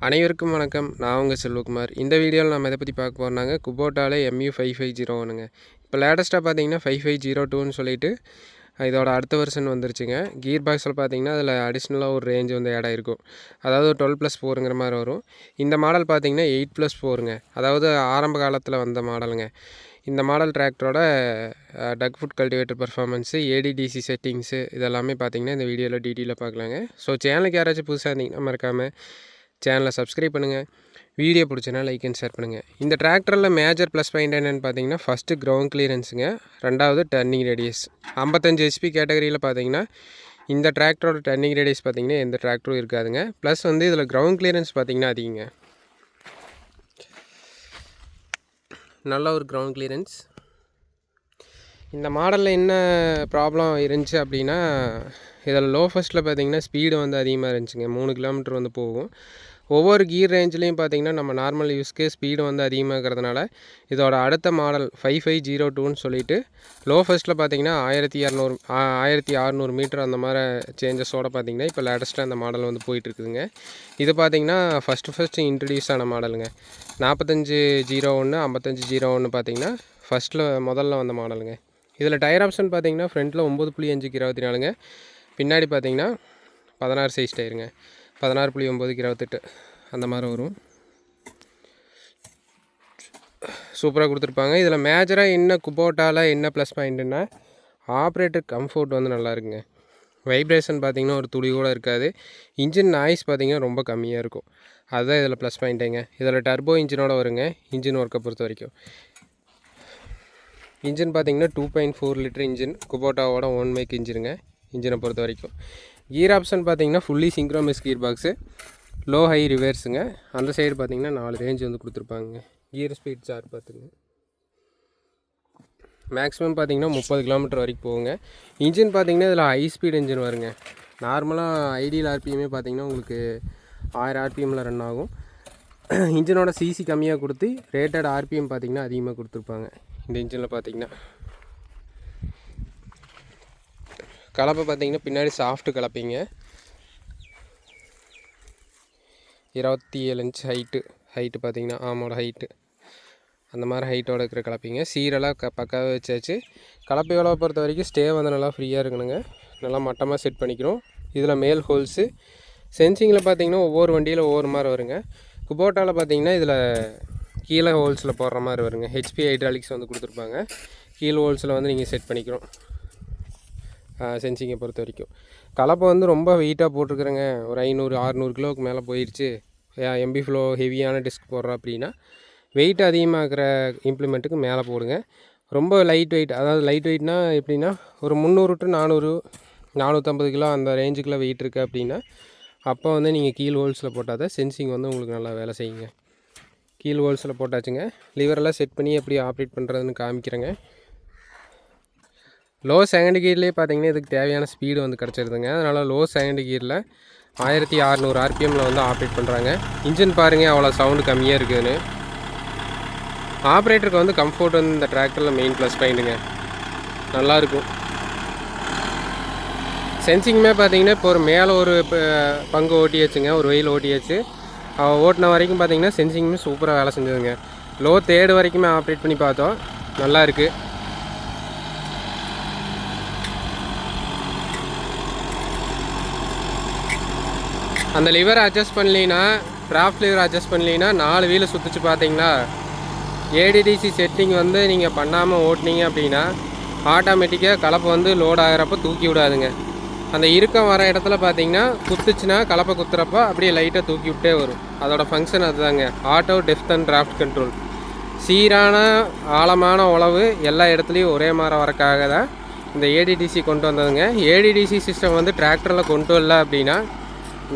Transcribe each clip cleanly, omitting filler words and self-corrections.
அனைவருக்கும் வணக்கம். நான் உங்கள் செல்வகுமார். இந்த வீடியோவில் நம்ம எதை பற்றி பார்க்க போகிறோம்னாங்க, குபோட்டாவில் MU5501ங்க. இப்போ லேட்டஸ்ட்டாக பார்த்தீங்கன்னா 5502ன்னு சொல்லிட்டு இதோட அடுத்த வெர்ஷன் வந்துருச்சுங்க. கீர் பாக்ஸில் பார்த்தீங்கன்னா அதில் அடிஷ்னலாக ஒரு ரேஞ்ச் வந்து ஆட் ஆகிருக்கும். அதாவது 12+4ங்கிற மாதிரி வரும். இந்த மாடல் பார்த்தீங்கன்னா 8+4ங்க. அதாவது ஆரம்ப காலத்தில் வந்த மாடலுங்க. இந்த மாடல் டிராக்டரோட duck foot cultivator performance, ADDC settings இதெல்லாமே பார்த்தீங்கன்னா இந்த வீடியோவில் டீட்டெயிலாக பார்க்கலாங்க. ஸோ சேனலுக்கு யாராச்சும் புதுசாக இருந்தீங்கன்னா மறக்காமல் சேனலை சப்ஸ்கிரைப் பண்ணுங்கள். வீடியோ பிடிச்சனா லைக் அண்ட் ஷேர் பண்ணுங்கள். இந்த டிராக்டரில் மேஜர் ப்ளஸ் பாயிண்ட் என்னென்னு பார்த்தீங்கன்னா, ஃபஸ்ட்டு கிரவுண்ட் கிளியரன்ஸுங்க, ரெண்டாவது டர்னிங் ரேடியஸ். 55 HP கேட்டகரியில் பார்த்தீங்கன்னா இந்த டிராக்டரோட டர்னிங் ரேடியஸ் பார்த்தீங்கன்னா எந்த டிராக்டரும் இருக்காதுங்க. ப்ளஸ் வந்து இதில் கிரவுண்ட் கிளியரன்ஸ் பார்த்தீங்கன்னா அதிகங்க, நல்ல ஒரு கிரவுண்ட் கிளியரன்ஸ். இந்த மாடலில் என்ன ப்ராப்ளம் இருந்துச்சு அப்படின்னா, இதில் லோ ஃபஸ்ட்டில் பார்த்தீங்கன்னா ஸ்பீடு வந்து அதிகமாக இருந்துச்சுங்க. 3 கிலோமீட்டர் வந்து போகும். ஒவ்வொரு கீர் ரேஞ்சிலையும் பார்த்தீங்கன்னா நம்ம நார்மல் யூஸ்க்கு ஸ்பீடு வந்து அதிகமாக இருக்கிறதுனால இதோட அடுத்த மாடல் 5502ன்னு சொல்லிட்டு லோ ஃபஸ்ட்டில் பார்த்தீங்கன்னா 1600 மீட்டர் அந்த மாதிரி சேஞ்சஸோடு பார்த்தீங்கன்னா இப்போ லேட்டஸ்ட்டாக அந்த மாடல் வந்து போயிட்டுருக்குதுங்க. இது பார்த்தீங்கன்னா ஃபஸ்ட்டு இன்ட்ரடியூஸ் ஆன மாடலுங்க. 4501 5501 பார்த்தீங்கன்னா முதல்ல வந்த மாடலுங்க. இதில் டயர் ஆப்ஷன் பார்த்தீங்கன்னா ஃப்ரண்ட்டில் 9.5க்கு 24ங்க, பின்னாடி பார்த்தீங்கன்னா 16 சைஸ் டயருங்க. 16.9க்கு 28 அந்த மாதிரி வரும். சூப்பராக கொடுத்துருப்பாங்க. இதில் மேஜராக என்ன குபோட்டாவில் என்ன ப்ளஸ் பாயிண்ட்டுன்னா, ஆப்ரேட்டர் கம்ஃபோர்ட் வந்து நல்லா இருக்குங்க. வைப்ரேஷன் பார்த்திங்கன்னா ஒரு துளி கூட இருக்காது. இன்ஜின் நாய்ஸ் பார்த்திங்கன்னா ரொம்ப கம்மியாக இருக்கும். அதுதான் இதில் ப்ளஸ் பாயிண்ட்டுங்க. இதில் டர்போ இன்ஜினோட வருங்க. இன்ஜின் ஒர்க்கை பொறுத்த வரைக்கும் இன்ஜின் பார்த்திங்கன்னா 2.4 லிட்டர் இன்ஜின், குபோட்டாவோட 1 மேக் இன்ஜினுங்க. இன்ஜினை பொறுத்த வரைக்கும் கீர் ஆப்ஷன் பார்த்தீங்கன்னா fully synchromesh gear box, low high ரிவர்ஸுங்க. அந்த சைடு பார்த்தீங்கன்னா 4 ரேஞ்ச் வந்து கொடுத்துருப்பாங்க. கீர் ஸ்பீட் சார்ட் பார்த்துங்க. மேக்ஸிமம் பார்த்தீங்கன்னா 30 கிலோமீட்டர் வரைக்கும் போகுங்க. இன்ஜின் பார்த்தீங்கன்னா இதில் ஹை ஸ்பீட் இன்ஜின் வருங்க. நார்மலாக ஐடியல் ஆர்பிஎம்மே பார்த்தீங்கன்னா உங்களுக்கு 1000 ஆர்பிஎம்மில் ரன் ஆகும். இன்ஜினோட சிசி கம்மியாக கொடுத்து ரேட்டட் ஆர்பிஎம் பார்த்தீங்கன்னா அதிகமாக கொடுத்துருப்பாங்க இந்த இன்ஜினில். பார்த்தீங்கன்னா கலப்பை பார்த்தீங்கன்னா பின்னாடி சாஃப்ட்டு கலப்பைங்க. 27 இன்ச் ஹைட்டு பார்த்தீங்கன்னா ஆமோட ஹைட்டு அந்த மாதிரி ஹைட்டோடு இருக்கிற கலப்பைங்க. சீரெல்லாம் பக்காவே வச்சாச்சு. கலப்பையோட பொறுத்த வரைக்கும் ஸ்டே வந்து நல்லா ஃப்ரீயாக இருக்கணுங்க. நல்லா மட்டமாக செட் பண்ணிக்கிறோம். இதில் மேல் ஹோல்ஸு சென்சிங்கில் பார்த்தீங்கன்னா ஒவ்வொரு வண்டியில் ஒவ்வொரு மாதிரி வருங்க. குபோட்டாவில் பார்த்தீங்கன்னா இதில் கீழே ஹோல்ஸில் போடுற மாதிரி வருங்க. HP ஹைட்ராலிக்ஸ் வந்து கொடுத்துருப்பாங்க. கீழே ஹோல்ஸில் வந்து நீங்கள் செட் பண்ணிக்கிறோம். சென்சிங்கை பொறுத்த வரைக்கும் கலப்பை வந்து ரொம்ப வெயிட்டாக போட்டிருக்குறேங்க. ஒரு 500-600 கிலோவுக்கு மேலே போயிடுச்சு. MB ஃப்ளோ ஹெவியான டிஸ்க் போடுறோம் அப்படின்னா வெயிட் அதிகமாகிற இம்ப்ளிமெண்ட்டுக்கு மேலே போடுங்க. ரொம்ப லைட் வெயிட், அதாவது லைட் வெயிட்னால் எப்படின்னா ஒரு 300 to 450 கிலோ அந்த ரேஞ்சுக்குள்ளே வெயிட் இருக்குது அப்படின்னா அப்போ வந்து நீங்கள் கீழ் ஹோல்ஸில் போட்டால் தான் சென்சிங் வந்து உங்களுக்கு நல்லா வேலை செய்யுங்க. கீழ் ஹோல்ஸில் போட்டாச்சுங்க. லிவரெல்லாம் செட் பண்ணி எப்படி ஆப்ரேட் பண்ணுறதுன்னு காமிக்கிறேங்க. லோ செகண்ட் கியர்லேயே பார்த்தீங்கன்னா இதுக்கு தேவையான ஸ்பீடு வந்து கிடச்சிருதுங்க. அதனால் லோ செகண்ட் கியரில் 1600 ஆர்பிஎம்மில் வந்து ஆப்ரேட் பண்ணுறாங்க. இன்ஜின் பாருங்கள் அவ்வளோ சவுண்டு கம்மியாக இருக்குதுன்னு. ஆப்ரேட்டருக்கு வந்து கம்ஃபோர்ட் வந்து இந்த டிராக்டரில் மெயின் ப்ளஸ் பாயிண்ட்டுங்க. நல்லாயிருக்கும். சென்சிங்குமே பார்த்தீங்கன்னா இப்போ ஒரு மேலே ஒரு பங்கு ஓட்டியாச்சுங்க, ஒரு வெயில் ஓட்டியாச்சு. ஓட்டின வரைக்கும் பார்த்தீங்கன்னா சென்சிங்குமே சூப்பராக வேலை செஞ்சதுங்க. லோ 3rd வரைக்குமே ஆப்ரேட் பண்ணி பார்த்தோம், நல்லா இருக்குது. அந்த லிவரை அட்ஜஸ்ட் பண்ணலின்னா, ட்ராஃப்ட் லிவரை அட்ஜஸ்ட் பண்ணலின்னா 4 வீலை சுற்றிச்சு பார்த்தீங்களா. ADDC செட்டிங் வந்து நீங்கள் பண்ணாமல் ஓட்டினீங்க அப்படின்னா ஆட்டோமேட்டிக்காக கலப்பை வந்து லோட் ஆகிறப்ப தூக்கி விடாதுங்க. அந்த இறுக்கம் வர இடத்துல பார்த்தீங்கன்னா குத்துச்சுன்னா கலப்பை குத்துறப்ப அப்படியே லைட்டாக தூக்கி விட்டே வரும். அதோட ஃபங்க்ஷன் அதுதாங்க, auto depth and draft control. சீரான ஆழமான உழவு எல்லா இடத்துலையும் ஒரே மாதிரி வரக்காக தான் இந்த ADDC கொண்டு வந்ததுங்க. ADDC சிஸ்டம் வந்து டிராக்டரில் கொண்டு வரல அப்படின்னா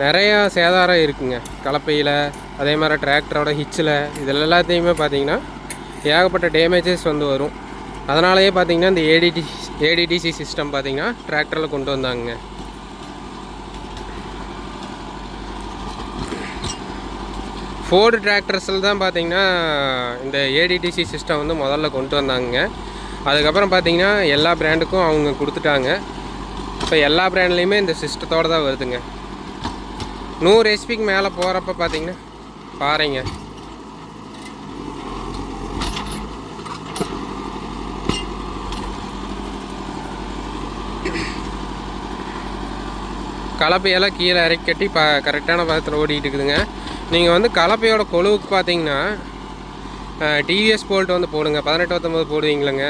நிறையா சேதாரம் இருக்குங்க. கலப்பையில், அதே மாதிரி டிராக்டரோட ஹிச்சில், இதில் எல்லாத்தையுமே பார்த்திங்கன்னா ஏகப்பட்ட டேமேஜஸ் வந்து வரும். அதனாலேயே பார்த்திங்கன்னா இந்த ADDC சிஸ்டம் பார்த்திங்கன்னா டிராக்டரில் கொண்டு வந்தாங்க. ஃபோர்டு டிராக்டர்ஸில் தான் பார்த்திங்கன்னா இந்த ADDC சிஸ்டம் வந்து முதல்ல கொண்டு வந்தாங்க. அதுக்கப்புறம் பார்த்திங்கன்னா எல்லா பிராண்டுக்கும் அவங்க கொடுத்துட்டாங்க. இப்போ எல்லா பிராண்ட்லேயுமே இந்த சிஸ்டத்தோடு தான் வருதுங்க. 100 HPக்கு மேலே போகிறப்ப பார்த்தீங்கன்னா பாறைங்க. கலப்பையெல்லாம் கீழே இறக்கி கட்டி கரெக்டான பதத்தில் ஓடிக்கிட்டு இருக்குதுங்க. நீங்கள் வந்து கலப்பையோட கொழுவுக்கு பார்த்தீங்கன்னா டிவிஎஸ் போல்ட் வந்து போடுங்க. 18-19 போடுவீங்களேங்க.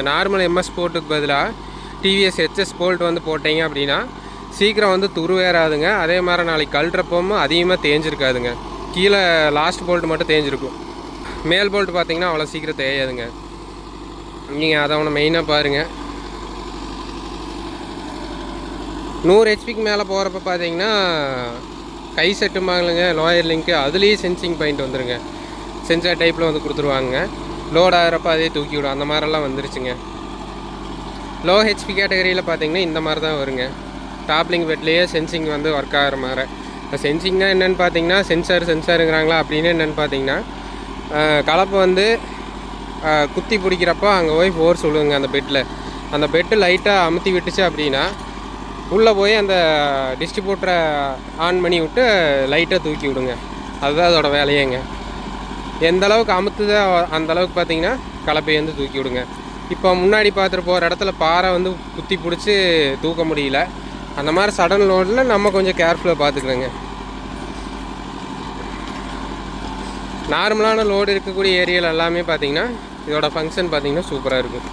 நார்மல் எம்எஸ் போல்ட்டுக்கு பதிலாக டிவிஎஸ் ஹெச்எஸ் போல்ட் வந்து போட்டிங்க அப்படின்னா சீக்கிரம் வந்து துருவேறாதுங்க. அதே மாதிரி நாளைக்கு கழட்டுறப்பவும் அதிகமாக தேஞ்சிருக்காதுங்க. கீழே லாஸ்ட் போல்ட் மட்டும் தேஞ்சிருக்கும். மேல் போல்ட் பார்த்தீங்கன்னா அவ்வளோ சீக்கிரம் தேயாதுங்க. நீங்கள் அதை ஒன்று மெயினாக பாருங்கள். 100 ஹெச்பிக்கு மேலே போகிறப்ப பார்த்தீங்கன்னா கை செட்டுமாங்களுங்க, லோயர் லிங்க்கு, அதுலேயே சென்சிங் பாயிண்ட் வந்துடுங்க. சென்சார் டைப்பில் வந்து கொடுத்துருவாங்க. லோட் ஆகிறப்ப அதே தூக்கி விடும். அந்த மாதிரிலாம் வந்துருச்சுங்க. லோ ஹெச்பி கேட்டகரியில் பார்த்தீங்கன்னா இந்த மாதிரி தான் வருங்க. டாப்லிங் பெட்லேயே சென்சிங் வந்து ஒர்க் ஆகிற மாதிரி. இப்போ சென்சிங்னா என்னென்னு பார்த்தீங்கன்னா சென்சாருங்கிறாங்களா அப்படின்னு என்னென்னு பார்த்தீங்கன்னா கலப்பை வந்து குத்தி பிடிக்கிறப்போ அங்கே போய் ஃபோர்ஸ் விழுங்க அந்த பெட்டில். அந்த பெட்டு லைட்டாக அமுத்தி விட்டுச்சு அப்படின்னா உள்ளே போய் அந்த டிஸ்ட்ரிபியூட்டரை ஆன் பண்ணி விட்டு லைட்டாக தூக்கி விடுங்க. அதுதான் அதோட வேலையேங்க. எந்த அளவுக்கு அமுத்துதோ அந்த அளவுக்கு பார்த்தீங்கன்னா கலப்பையை வந்து தூக்கி விடுங்க. இப்போ முன்னாடி பார்த்துட்டு போகிற இடத்துல பாறை வந்து குத்தி பிடிச்சி தூக்க முடியல. அந்த மாதிரி சடன் லோடில் நம்ம கொஞ்சம் கேர்ஃபுல்லாக பார்த்துக்கணுங்க. நார்மலான லோடு இருக்கக்கூடிய ஏரியாவில் எல்லாமே பார்த்தீங்கன்னா இதோட ஃபங்க்ஷன் பார்த்தீங்கன்னா சூப்பராக இருக்கும்.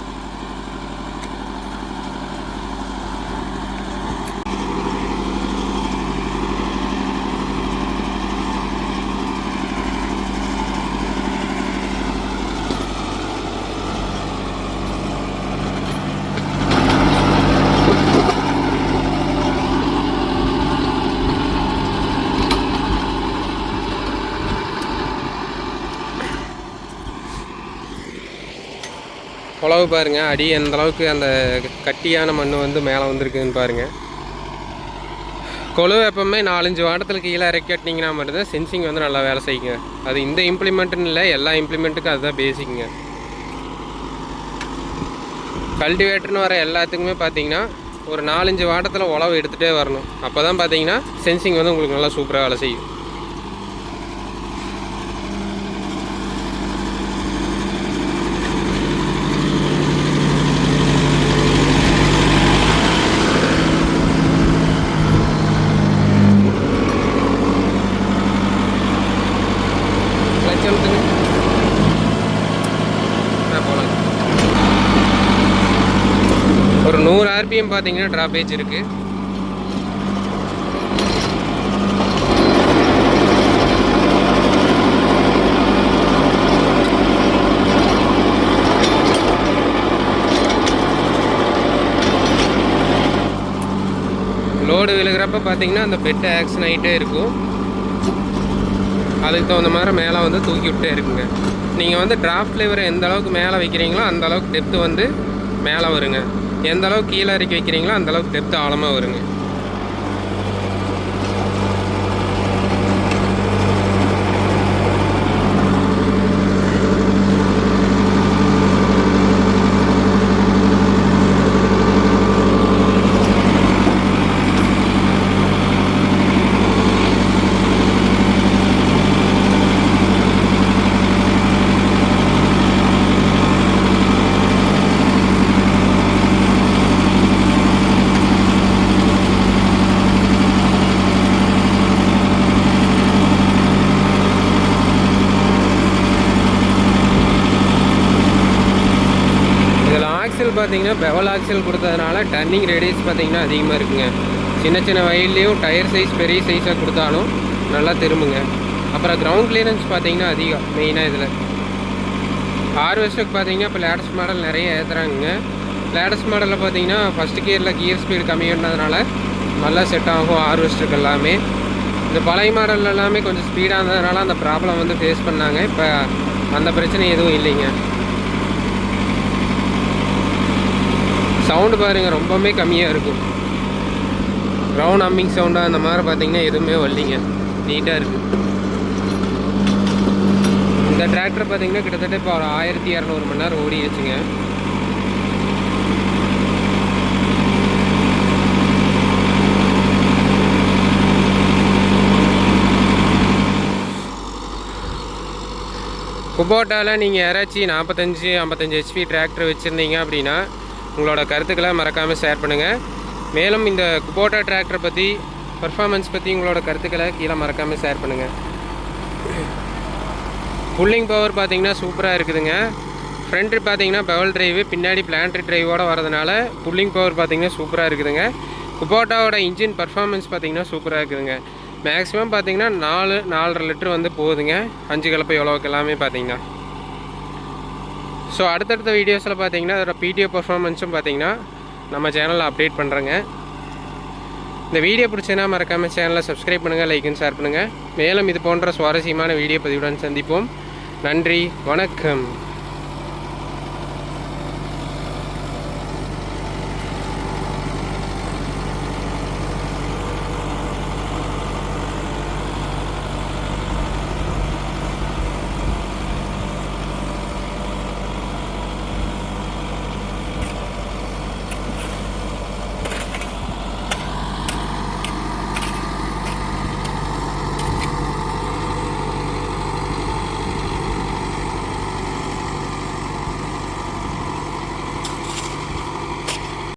உழவு பாருங்கள். அடி எந்த அளவுக்கு அந்த கட்டியான மண் வந்து மேலே வந்துருக்குதுன்னு பாருங்கள். கொழுவு எப்பவுமே 4-5 வாரத்தில் கீழே இறக்கி கட்டினீங்கன்னா மட்டும்தான் சென்சிங் வந்து நல்லா வேலை செய்யுங்க. அது இந்த இம்ப்ளிமெண்ட்டுன்னு இல்லை, எல்லா இம்ப்ளிமெண்ட்டுக்கும் அதுதான் பேசிக்குங்க. கல்டிவேட்டர்னு வர எல்லாத்துக்குமே பார்த்தீங்கன்னா ஒரு 4-5 வாரத்தில் உழவு எடுத்துகிட்டே வரணும். அப்போ தான் பார்த்தீங்கன்னா சென்சிங் வந்து உங்களுக்கு நல்லா சூப்பராக வேலை செய்யும். ஒரு 100 RPM பார்த்தீங்கன்னா ட்ராப்பேஜ் இருக்குது. லோடு விழுகிறப்ப பார்த்தீங்கன்னா அந்த பெட் ஆக்ஷன் ஆகிட்டே இருக்கும். அதுக்கு தகுந்த மாதிரி மேலே வந்து தூக்கி விட்டே இருக்குங்க. நீங்கள் வந்து டிராஃப்ட் லிவரை எந்த அளவுக்கு மேலே வைக்கிறீங்களோ அந்த அளவுக்கு டெப்த்து வந்து மேலே வருங்க. எந்த அளவுக்கு கீழே இறக்கி வைக்கிறீங்களோ அந்த அளவுக்கு டெப்த்து ஆழமாக வருங்க. பார்த்தீங்கன்னா பெவல் ஆக்சல் கொடுத்ததுனால டர்னிங் ரேடியஸ் பார்த்தீங்கன்னா அதிகமாக இருக்குங்க. சின்ன சின்ன வயல்லையும் டயர் சைஸ் பெரிய சைஸாக கொடுத்தாலும் நல்லா திரும்புங்க. அப்புறம் கிரவுண்ட் கிளியரன்ஸ் பார்த்தீங்கன்னா அதிகம் மெயினாக இதில். ஹார்வெஸ்டருக்கு பார்த்தீங்கன்னா இப்போ லேட்டஸ்ட் மாடல் நிறைய ஏற்றுறாங்க. லேட்டஸ்ட் மாடலில் பார்த்தீங்கன்னா ஃபஸ்ட்டு கியர் ஸ்பீடு கம்மியானதுனால நல்லா செட் ஆகும் ஹார்வெஸ்டருக்கு எல்லாமே. இந்த பழைய மாடல் எல்லாமே கொஞ்சம் ஸ்பீடாக இருந்ததுனால அந்த ப்ராப்ளம் வந்து ஃபேஸ் பண்ணாங்க. இப்போ அந்த பிரச்சனை எதுவும் இல்லைங்க. சவுண்டு பாருங்கள் ரொம்பவுமே கம்மியாக இருக்கும். ரவுண்ட் அம்மிங் சவுண்டாக அந்த மாதிரி பார்த்தீங்கன்னா எதுவுமே வரலிங்க. நீட்டாக இருக்குது. இந்த டிராக்டர் பார்த்தீங்கன்னா கிட்டத்தட்ட இப்போ ஒரு 1200 மணி நேரம் ஓடிடுச்சுங்க. குபோட்டாவில் நீங்கள் யாராச்சும் 45 HP டிராக்டர் வச்சுருந்தீங்க அப்படின்னா உங்களோட கருத்துக்களை மறக்காமல் ஷேர் பண்ணுங்கள். மேலும் இந்த குபோட்டா டிராக்டர் பற்றி பர்ஃபார்மன்ஸ் பற்றி உங்களோட கருத்துக்களை கீழே மறக்காமல் ஷேர் பண்ணுங்கள். புல்லிங் பவர் பார்த்திங்கன்னா சூப்பராக இருக்குதுங்க. ஃப்ரண்ட்டு பார்த்திங்கன்னா பவல் டிரைவு, பின்னாடி பிளான்ட்ரி டிரைவோடு வரதுனால புல்லிங் பவர் பார்த்திங்கன்னா சூப்பராக இருக்குதுங்க. குபோட்டாவோட இன்ஜின் பர்ஃபார்மன்ஸ் பார்த்திங்கன்னா சூப்பராக இருக்குதுங்க. மேக்ஸிமம் பார்த்திங்கன்னா 4.5 லிட்டர் வந்து போகுதுங்க 5 கலப்பை எவ்வளோக்கு எல்லாமே பார்த்திங்கன்னா. ஸோ அடுத்தடுத்த வீடியோஸில் பார்த்திங்கன்னா அதோட PTO பர்ஃபார்மன்ஸும் பார்த்திங்கன்னா நம்ம சேனலில் அப்டேட் பண்ணுறேங்க. இந்த வீடியோ பிடிச்சதுன்னா மறக்காமல் சேனலை சப்ஸ்கிரைப் பண்ணுங்கள், லைக் அண்ட் ஷேர் பண்ணுங்கள். மேலும் இது போன்ற சுவாரஸ்யமான வீடியோ பதிவுடன் சந்திப்போம். நன்றி, வணக்கம்.